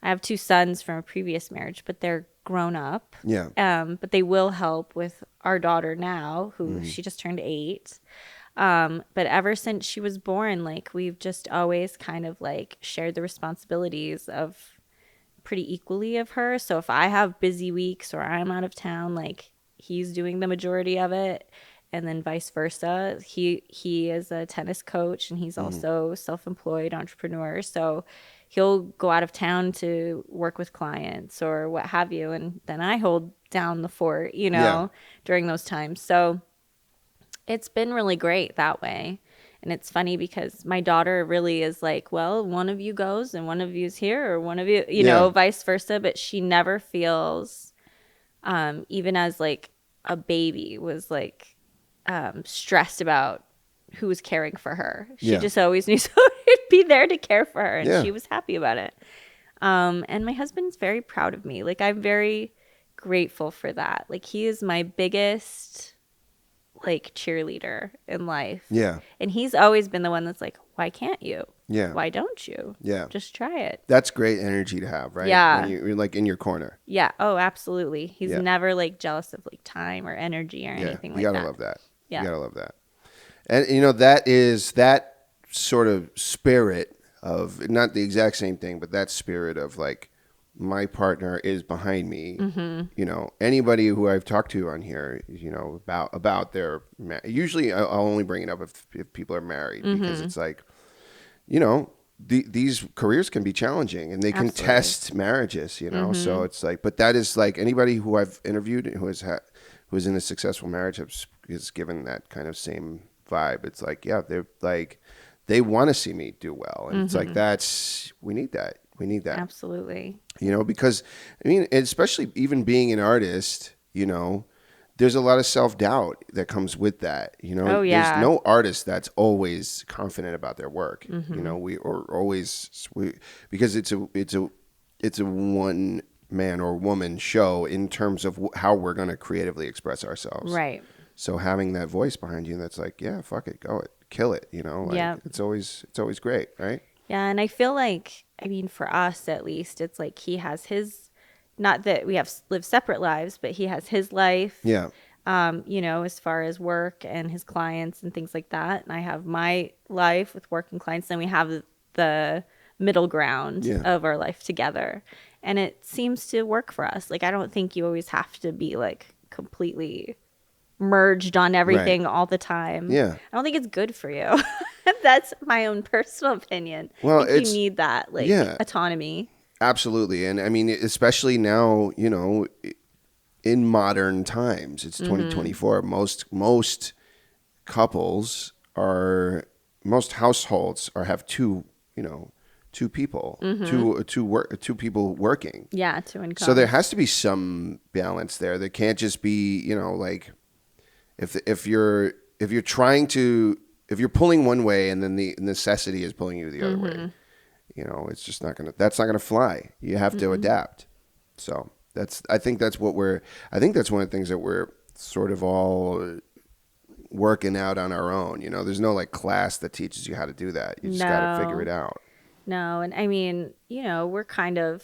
I have 2 sons from a previous marriage, but they're grown up. Yeah. But they will help with our daughter now, who she just turned 8. But ever since she was born, like we've just always kind of like shared the responsibilities of pretty equally of her. So if I have busy weeks or I'm out of town, like he's doing the majority of it. And then vice versa. He is a tennis coach, and he's also self-employed entrepreneur. So he'll go out of town to work with clients or what have you. And then I hold down the fort, you know, during those times. So it's been really great that way. And it's funny because my daughter really is like, well, one of you goes and one of you's here, or one of you, you know, vice versa. But she never feels, even as like a baby, was like stressed about who was caring for her. She just always knew someone would be there to care for her, and she was happy about it. And my husband's very proud of me. Like I'm very grateful for that. Like he is my biggest like cheerleader in life. Yeah. And he's always been the one that's like, why can't you? Yeah. Why don't you? Yeah. Just try it. That's great energy to have, right? Yeah. When you're like in your corner. Yeah. Oh, absolutely. He's never like jealous of like time or energy or anything like that. You gotta love that. Yeah. You gotta love that. And you know, that is that sort of spirit of, not the exact same thing, but that spirit of like, my partner is behind me. You know, anybody who I've talked to on here, you know, about their, usually I'll only bring it up if people are married, because it's like, you know, these careers can be challenging, and they can test marriages, you know. So it's like, but that is like, anybody who I've interviewed who is in a successful marriage is given that kind of same vibe. It's like, yeah, they're like, they want to see me do well, and it's like, we need that. We need that. Absolutely. You know, because, I mean, especially even being an artist, you know, there's a lot of self-doubt that comes with that. You know, there's no artist that's always confident about their work. You know, because it's a one man or woman show in terms of how we're going to creatively express ourselves. Right. So having that voice behind you that's like, yeah, fuck it, go it, kill it, you know, like it's always great, right? Yeah, and I feel like, I mean, for us at least, it's like he has his, not that we have lived separate lives, but he has his life. Yeah. You know, as far as work and his clients and things like that. And I have my life with work and clients. Then we have the middle ground of our life together. And it seems to work for us. Like, I don't think you always have to be like completely merged on everything all the time. Yeah. I don't think it's good for you. That's my own personal opinion. Well, I think you need that like autonomy. Absolutely. And I mean, especially now, you know, in modern times, it's 2024. Most couples most households have two people, two people working. Yeah, two income. So there has to be some balance there. There can't just be, you know, like if you're pulling one way and then the necessity is pulling you the other way, you know, it's just that's not gonna fly. You have to adapt. So I think that's one of the things that we're sort of all working out on our own. You know, there's no like class that teaches you how to do that. You just got to figure it out. No. And I mean, you know, we're kind of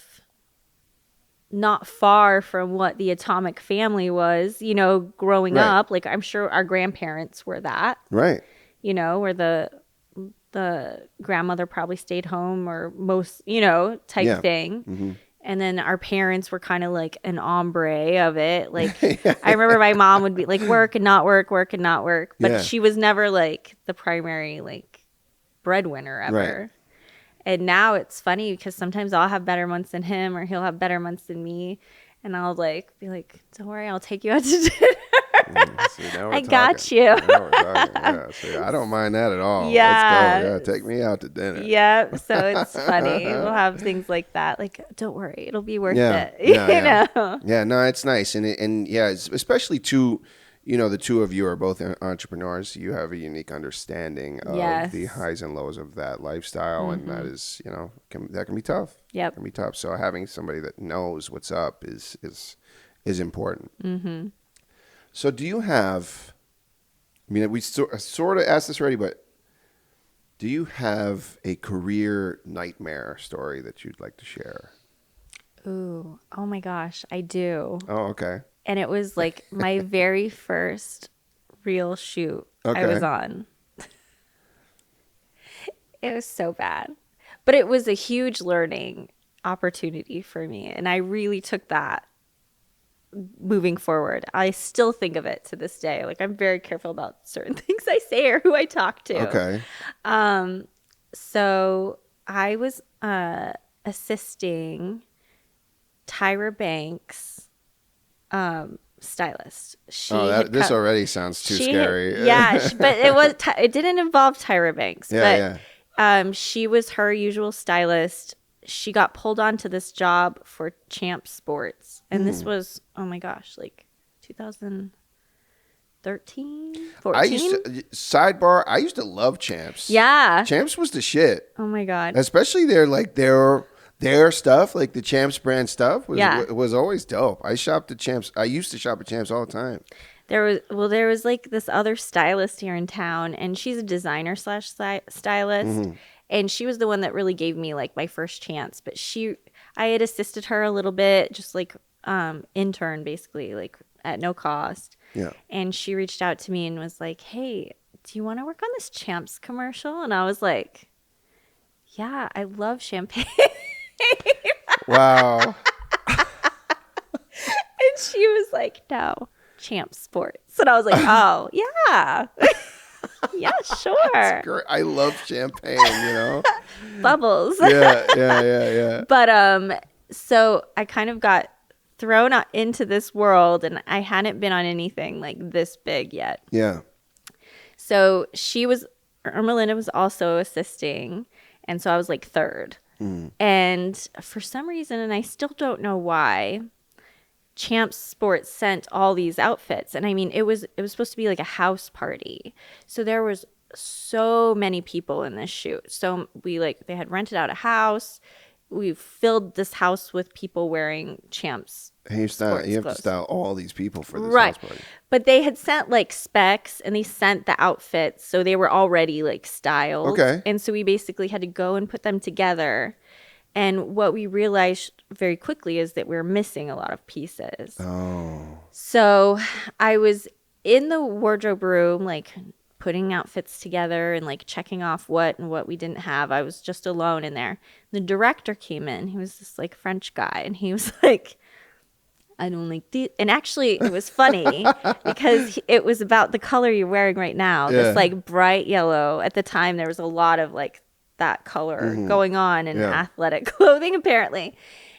not far from what the atomic family was, you know, growing up. Like, I'm sure our grandparents were that. Right. You know, where the grandmother probably stayed home or most, you know, type thing. Mm-hmm. And then our parents were kind of like an ombre of it. Like, I remember my mom would be like, work and not work, work and not work. But she was never like the primary like breadwinner ever. Right. And now it's funny because sometimes I'll have better months than him or he'll have better months than me. And I'll like be like, don't worry, I'll take you out to dinner. I got you. See, I don't mind that at all. Yeah. Let's go. Yeah, take me out to dinner. Yeah. So it's funny. We'll have things like that. Like, don't worry, it'll be worth it. You know? Yeah. No, it's nice, and especially the two of you are both entrepreneurs. You have a unique understanding of the highs and lows of that lifestyle, and that is, you know, that can be tough. Yep. It can be tough. So having somebody that knows what's up is important. Mm-hmm. So do you have, I mean, we sort of asked this already, but do you have a career nightmare story that you'd like to share? Ooh, oh my gosh, I do. Oh, okay. And it was like my very first real shoot I was on. It was so bad. But it was a huge learning opportunity for me. And I really took that moving forward. I still think of it to this day. Like, I'm very careful about certain things I say or who I talk to. Okay. So I was assisting Tyra Banks, stylist. This already sounds too scary. Yeah, but it didn't involve Tyra Banks. She was her usual stylist. She got pulled onto this job for Champ Sports. And this was, oh my gosh, like 2013, 14? Sidebar, I used to love Champs. Yeah. Champs was the shit. Oh my God. Especially their stuff, like the Champs brand stuff was always dope. I shopped at Champs. I used to shop at Champs all the time. There was like this other stylist here in town, and she's a designer / stylist. Mm-hmm. And she was the one that really gave me like my first chance. But I had assisted her a little bit, just like intern basically, like at no cost. Yeah. And she reached out to me and was like, "Hey, do you want to work on this Champs commercial?" And I was like, "Yeah, I love champagne." Wow. And she was like, "No, Champ Sports." And I was like, "Oh, yeah." Yeah, sure. I love champagne, you know. Bubbles. Yeah. But so I kind of got thrown out into this world, and I hadn't been on anything like this big yet. Yeah. So Ermelinda was also assisting, and so I was like third. And for some reason, and I still don't know why, Champs Sports sent all these outfits. And I mean, it was supposed to be like a house party. So there was so many people in this shoot. So they had rented out a house. We filled this house with people wearing Champs. And you have to style all these people for this house party. But they had sent like specs, and they sent the outfits. So they were already like styled. Okay. And so we basically had to go and put them together. And what we realized very quickly is that we were missing a lot of pieces. Oh. So I was in the wardrobe room, like putting outfits together and like checking off what and what we didn't have. I was just alone in there. The director came in. He was this like French guy, and he was like, I don't like this. And actually, it was funny because it was about the color you're wearing right now. Yeah. This like bright yellow. At the time, there was a lot of like that color going on in athletic clothing, apparently.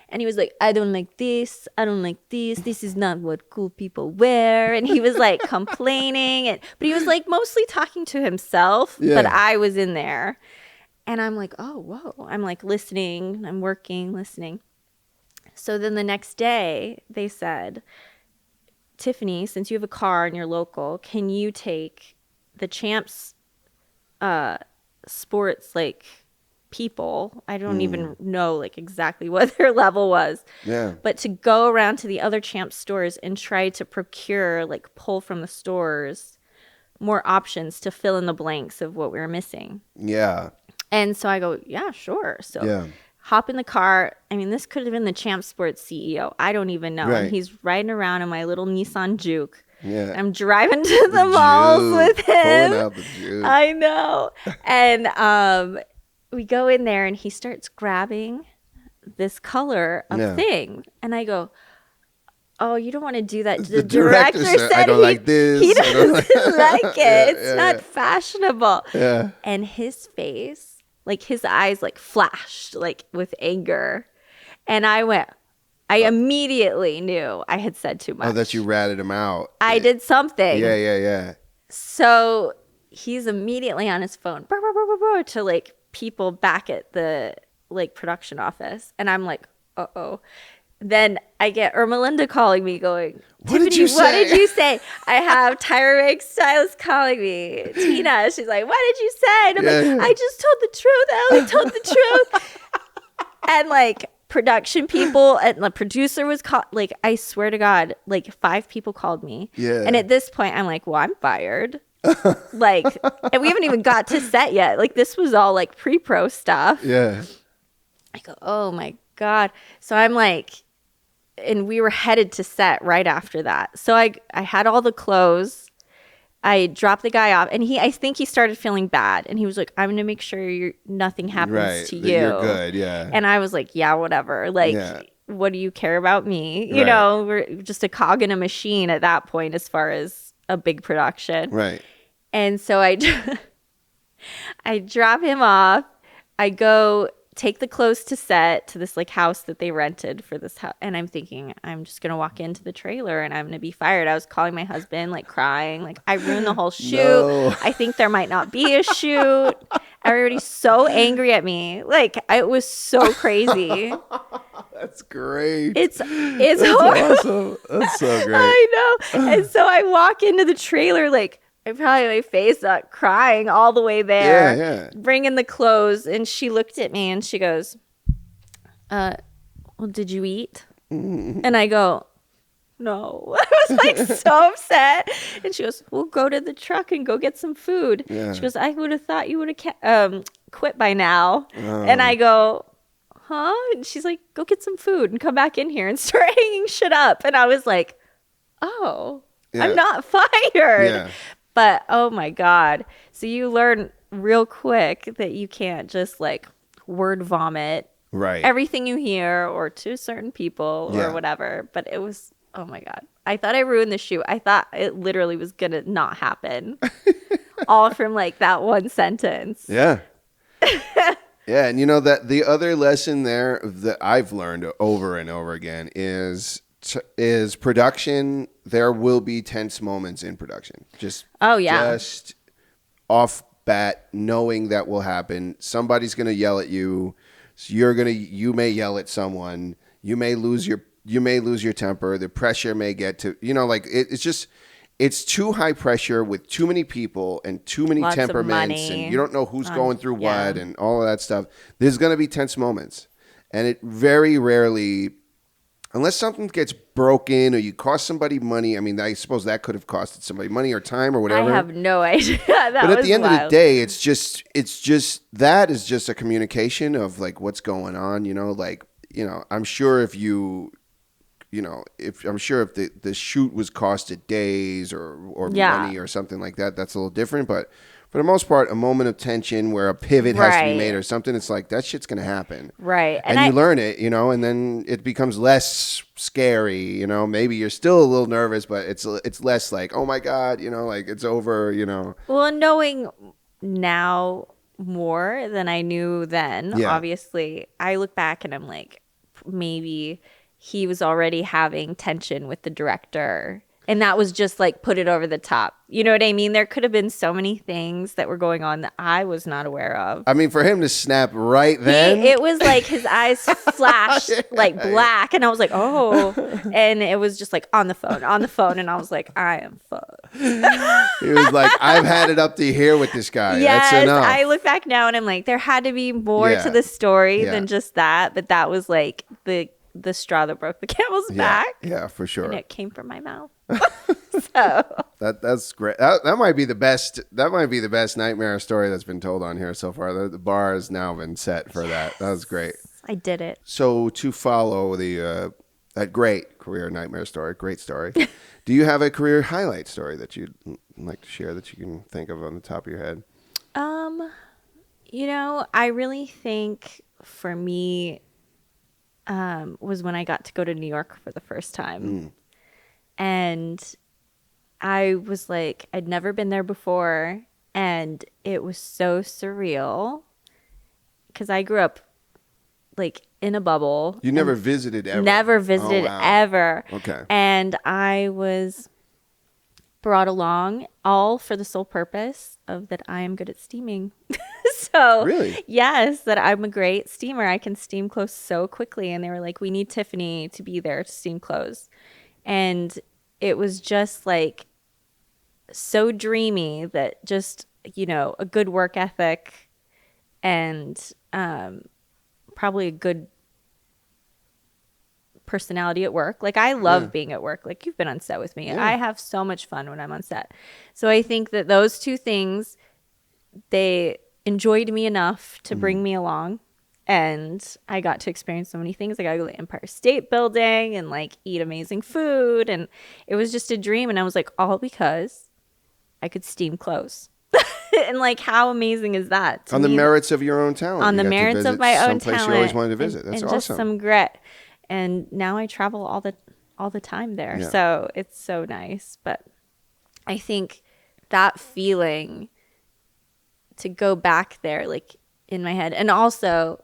And he was like, I don't like this. I don't like this. This is not what cool people wear. And he was like complaining. But he was like mostly talking to himself. Yeah. But I was in there. And I'm like, oh, whoa. I'm like listening. I'm working, listening. So then the next day they said, Tiffany, since you have a car and you're local, can you take the Champs sports like people, I don't even know like exactly what their level was, but to go around to the other Champs stores and try to procure, like pull from the stores more options to fill in the blanks of what we were missing. And so I go, yeah, sure. So hop in the car. I mean, this could have been the Champs Sports CEO. I don't even know. And he's riding around in my little Nissan Juke. I'm driving to the malls with him. Pulling out the Juke. I know. And we go in there and he starts grabbing this color of thing. And I go, oh, you don't want to do that. The director said I don't like this. He doesn't like it. It's not fashionable. And his face, like his eyes like flashed like with anger. And I immediately knew I had said too much. Oh, that you ratted him out. I did something. Yeah. So he's immediately on his phone to like people back at the like production office. And I'm like, uh-oh. Then I get Ermelinda calling me going, What did you say? What did you say? I have Tyra Weekes stylist calling me. Tina, she's like, what did you say? And I'm like, I just told the truth. I only told the truth. And like production people and the producer was called, like, I swear to God, like 5 people called me. And at this point, I'm like, well, I'm fired. Like, and we haven't even got to set yet. Like this was all like pre-pro stuff. I go, oh my God. So I'm like, and we were headed to set right after that. So I had all the clothes. I dropped the guy off, and I think he started feeling bad, and he was like, I'm going to make sure nothing happens to you. You're good, And I was like, yeah, whatever. Like, what do you care about me? You know, we're just a cog in a machine at that point as far as a big production. And so I drop him off. I go take the clothes to set to this like house that they rented for this house. And I'm thinking, I'm just going to walk into the trailer and I'm going to be fired. I was calling my husband, like crying, like I ruined the whole shoot. No. I think there might not be a shoot. Everybody's so angry at me. Like it was so crazy. That's great. It's horrible. Awesome. That's so great. I know. And so I walk into the trailer, like, I probably my face up crying all the way there, bringing the clothes. And she looked at me and she goes, well, did you eat? And I go, no. I was like so upset. And she goes, well, go to the truck and go get some food. She goes, I would have thought you would have quit by now. And I go, huh? And she's like, go get some food and come back in here and start hanging shit up. And I was like, oh, I'm not fired. But, oh, my God. So you learn real quick that you can't just, like, word vomit everything you hear or to certain people or whatever. But it was, oh, my God. I thought I ruined the shoot. I thought it literally was going to not happen. All from, like, that one sentence. And, you know, that the other lesson there that I've learned over and over again is production. There will be tense moments in production. Just off bat, knowing that will happen. Somebody's going to yell at you. So you may yell at someone. You may lose your temper. The pressure may get to, you know, like it's too high pressure with too many people and too many Lots temperaments, and you don't know who's going through what and all of that stuff. There's going to be tense moments, and it very rarely, unless something gets broken or you cost somebody money. I mean, I suppose that could have costed somebody money or time or whatever. I have no idea. But at the end of the day, it's just that is just a communication of like what's going on. You know, like, you know, I'm sure if you if I'm sure if the shoot was costed days or money or something like that, that's a little different. But for the most part, a moment of tension where a pivot has to be made or something, it's like that shit's gonna happen. Right. And you learn it, and then it becomes less scary. Maybe you're still a little nervous, but it's less like, oh my God, like it's over. Well, knowing now more than I knew then, obviously, I look back and I'm like, maybe he was already having tension with the director. And that was just like put it over the top. You know what I mean? There could have been so many things that were going on that I was not aware of. I mean, for him to snap right then. It was like his eyes flashed like black. And I was like, oh. And it was just like on the phone. And I was like, I am fucked. He was like, I've had it up to here with this guy. Yes, that's enough. I look back now and I'm like, there had to be more to the story than just that. But that was like the straw that broke the camel's back. Yeah, for sure. And it came from my mouth. So that's great. That might be the best. That might be the best nightmare story that's been told on here so far. The bar has now been set for that. That was great. I did it. So to follow that great career nightmare story, great story. Do you have a career highlight story that you'd like to share that you can think of on the top of your head? I really think for me was when I got to go to New York for the first time. And I was like, I'd never been there before. And it was so surreal because I grew up like in a bubble. You never visited ever? Never visited ever. Okay. And I was brought along all for the sole purpose of that I am good at steaming. So really? Yes, that I'm a great steamer. I can steam clothes so quickly. And they were like, we need Tiffany to be there to steam clothes. And it was just like so dreamy that just, a good work ethic and probably a good personality at work. Like I love being at work. Like you've been on set with me. I have so much fun when I'm on set. So I think that those two things, they enjoyed me enough to bring me along. And I got to experience so many things. I got to go to the Empire State Building and like eat amazing food. And it was just a dream. And I was like, all because I could steam clothes. And like, how amazing is that? On the merits of your own talent. On the merits of my own talent. Someplace you always wanted to visit. That's awesome. Just some grit. And now I travel all the time there. Yeah. So it's so nice. But I think that feeling to go back there, like in my head, and also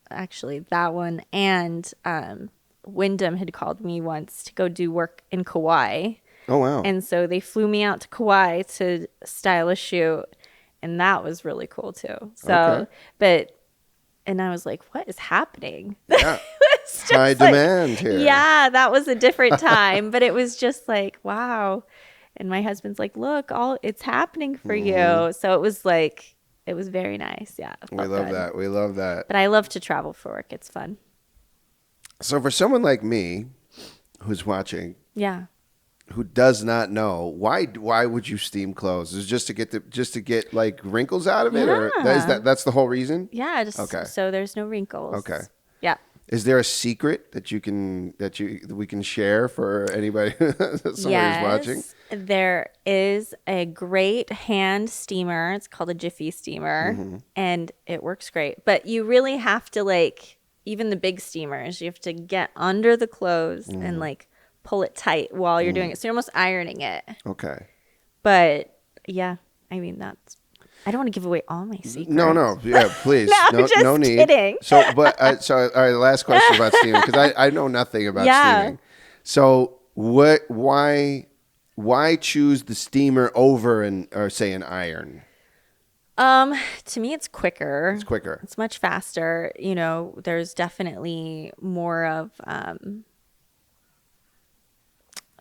actually that one, and Wyndham had called me once to go do work in Kauai. Oh, wow. And so they flew me out to Kauai to style a shoot, and that was really cool too. So, and I was like, what is happening? Yeah. High demand here. Yeah, that was a different time, but it was just like, wow. And my husband's like, look, it's happening for you. So it was like, it was very nice. Yeah. We love that. We love that. But I love to travel for work. It's fun. So for someone like me who's watching, who does not know, why would you steam clothes? Is it just to get like wrinkles out of it, or that's the whole reason? Yeah, so there's no wrinkles. Okay. Yeah. Is there a secret that we can share for anybody who's watching? There is a great hand steamer. It's called a Jiffy steamer, and it works great. But you really have to even the big steamers, you have to get under the clothes and pull it tight while you're doing it. So you're almost ironing it. Okay. But yeah, I mean I don't want to give away all my secrets. No. Yeah, please. No, just no need. Kidding. So, all right, last question about steaming, because I know nothing about steaming. So, why choose the steamer over say an iron? To me, it's quicker. It's quicker. It's much faster. There's definitely more of,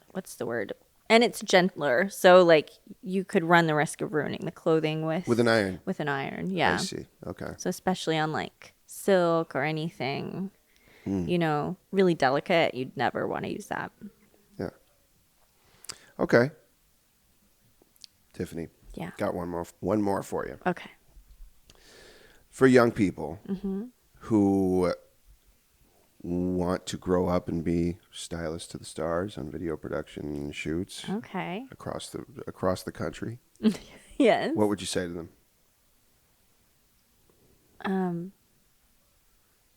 what's the word? And it's gentler. So you could run the risk of ruining the clothing with an iron. With an iron, yeah. I see. Okay. So especially on silk or anything, really delicate, you'd never want to use that. Yeah. Okay. Tiffany. Yeah. Got one more for you. Okay. For young people who want to grow up and be stylist to the stars on video production shoots across the country. Yes. What would you say to them?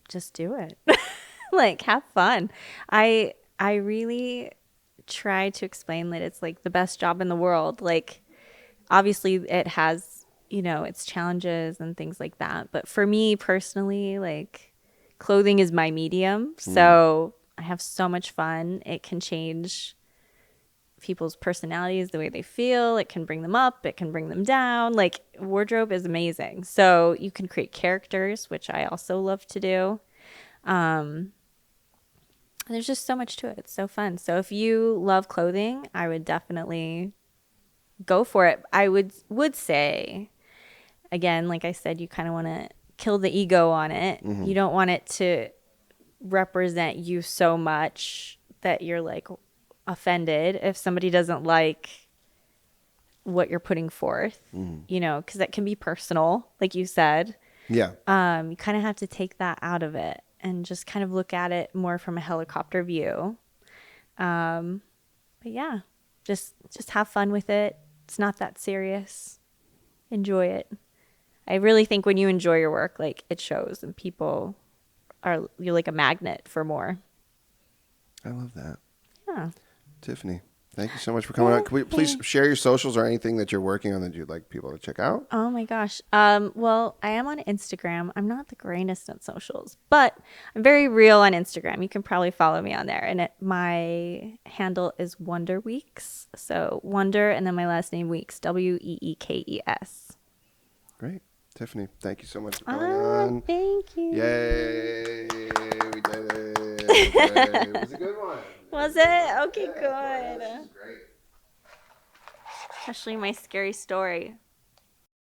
Just do it. Like, have fun. I really try to explain that it's like the best job in the world. Like, obviously it has, its challenges and things like that. But for me personally, like, clothing is my medium. So I have so much fun. It can change people's personalities, the way they feel. It can bring them up. It can bring them down. Like, wardrobe is amazing. So you can create characters, which I also love to do. There's just so much to it. It's so fun. So if you love clothing, I would definitely go for it. I would say, again, like I said, you kind of want to kill the ego on it. You don't want it to represent you so much that you're like offended if somebody doesn't like what you're putting forth, because that can be personal, like you said. Yeah. You kind of have to take that out of it and just kind of look at it more from a helicopter view. But yeah, just have fun with it. It's not that serious. Enjoy it. I really think when you enjoy your work, like, it shows, and you're like a magnet for more. I love that. Yeah. Tiffany, thank you so much for coming on. Can we please share your socials or anything that you're working on that you'd like people to check out? Oh my gosh. Well, I am on Instagram. I'm not the greatest at socials, but I'm very real on Instagram. You can probably follow me on there. And my handle is Wonder Weekes. So Wonder and then my last name Weekes, Weekes. Great. Tiffany, thank you so much for coming on. Thank you. Yay. We did it. It was a good one. Was it? Okay, good. This is great. Especially my scary story.